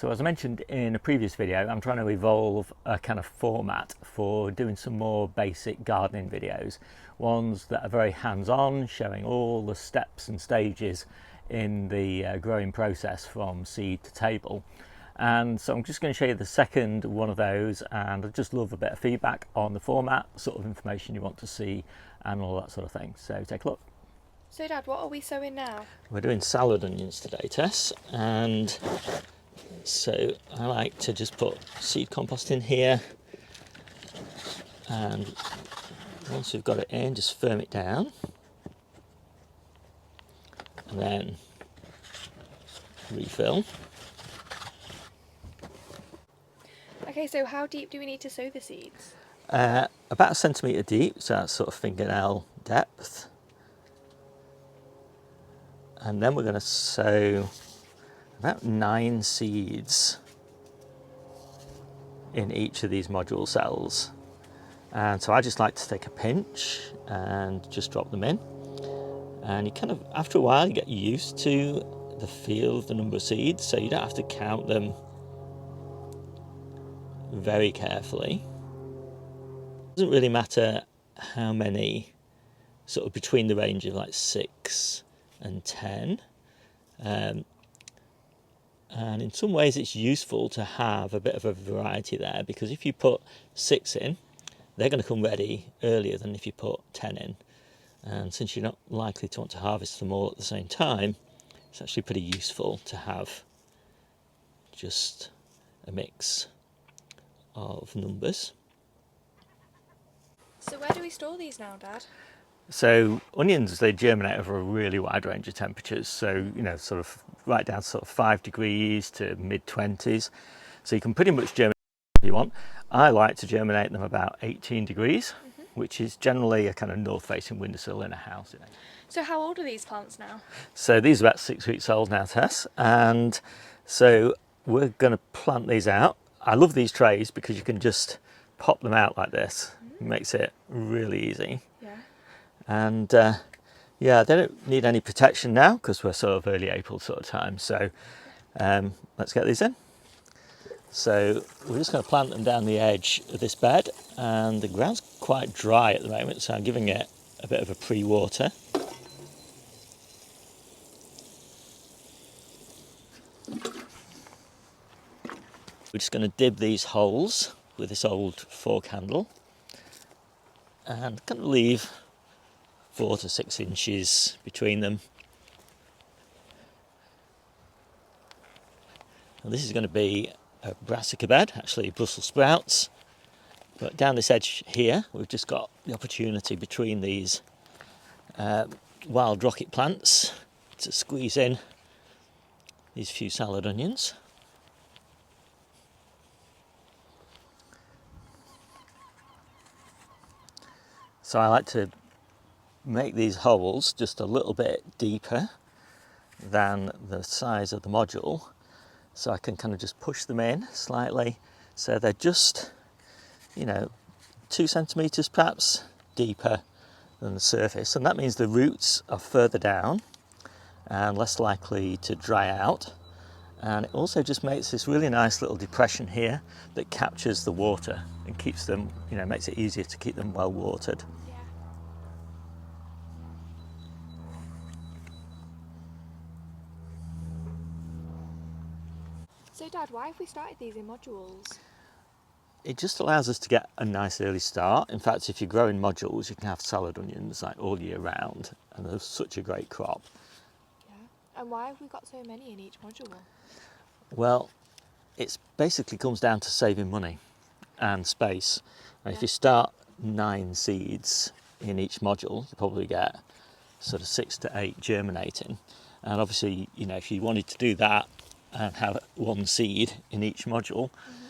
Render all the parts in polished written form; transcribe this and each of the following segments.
So as I mentioned in a previous video, I'm trying to evolve a kind of format for doing some more basic gardening videos. Ones that are very hands-on, showing all the steps and stages in the growing process from seed to table. And so I'm just going to show you the second one of those, and I'd just love a bit of feedback on the format, sort of information you want to see and all that sort of thing. So take a look. So Dad, what are we sowing now? We're doing salad onions today, Tess, and so I like to just put seed compost in here, and once we've got it in, just firm it down, and then refill. Okay, so how deep do we need to sow the seeds? About 1 centimetre deep, so that's sort of fingernail depth. And then we're going to sow about 9 seeds in each of these module cells. And so I just like to take a pinch and just drop them in. And you kind of, after a while, you get used to the feel of the number of seeds, so you don't have to count them very carefully. It doesn't really matter how many, sort of between the range of like 6 and 10. And in some ways it's useful to have a bit of a variety there, because if you put 6 in, they're going to come ready earlier than if you put 10 in. And since you're not likely to want to harvest them all at the same time, it's actually pretty useful to have just a mix of numbers. So where do we store these now, Dad? So onions, they germinate over a really wide range of temperatures. So, you know, sort of right down to sort of 5 degrees to mid-20s. So you can pretty much germinate if you want. I like to germinate them about 18 degrees, which is generally a kind of north-facing windowsill in a house. So how old are these plants now? So these are about 6 weeks old now, Tess. And so we're going to plant these out. I love these trays because you can just pop them out like this. It makes it really easy. Yeah. And yeah, they don't need any protection now because we're sort of early April sort of time. So let's get these in. So we're just going to plant them down the edge of this bed, and the ground's quite dry at the moment, so I'm giving it a bit of a pre-water. We're just going to dib these holes with this old fork handle and kind of leave 4 to 6 inches between them. And this is going to be a brassica bed, actually Brussels sprouts. But down this edge here, we've just got the opportunity between these wild rocket plants to squeeze in these few salad onions. So I like to make these holes just a little bit deeper than the size of the module, so I can kind of just push them in slightly, so they're just, you know, 2 centimetres perhaps deeper than the surface, and that means the roots are further down and less likely to dry out. And it also just makes this really nice little depression here that captures the water and keeps them, you know, makes it easier to keep them well watered. Yeah. So Dad, why have we started these in modules? It just allows us to get a nice early start. In fact, if you grow in modules, you can have salad onions like all year round, and they're such a great crop. Yeah. And why have we got so many in each module? Well, it basically comes down to saving money and space. And if you start 9 seeds in each module, you probably get sort of 6 to 8 germinating. And obviously, you know, if you wanted to do that and have 1 seed in each module,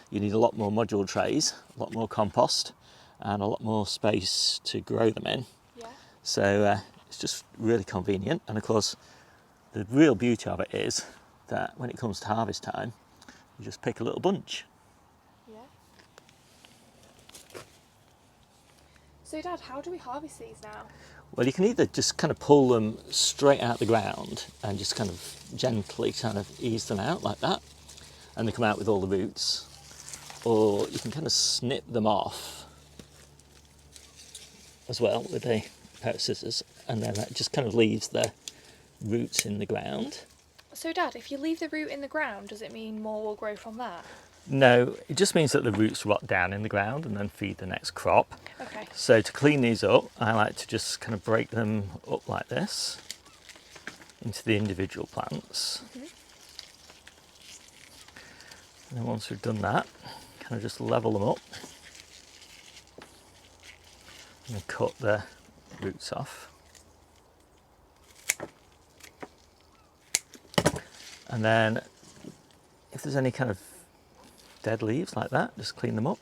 you need a lot more module trays, a lot more compost, and a lot more space to grow them in. Yeah. So it's just really convenient. And of course, the real beauty of it is that when it comes to harvest time, you just pick a little bunch. Yeah. So Dad, how do we harvest these now? Well, you can either just kind of pull them straight out the ground and just kind of gently kind of ease them out like that, and they come out with all the roots, or you can kind of snip them off as well with a pair of scissors, and then that just kind of leaves the roots in the ground. So Dad, if you leave the root in the ground, does it mean more will grow from that? No, it just means that the roots rot down in the ground and then feed the next crop. Okay. So to clean these up, I like to just kind of break them up like this into the individual plants. And then once we've done that, kind of just level them up and cut the roots off. And then if there's any kind of dead leaves like that, just clean them up.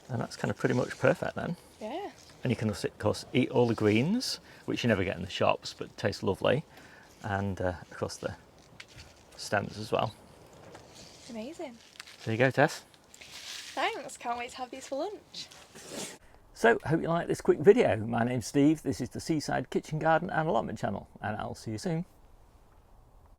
And that's kind of pretty much perfect then. Yeah. And you can, of course, eat all the greens, which you never get in the shops, but taste lovely. And of course the stems as well. Amazing. There you go, Tess. Thanks, can't wait to have these for lunch. So, hope you like this quick video. My name's Steve, this is the Seaside Kitchen Garden and Allotment channel, and I'll see you soon.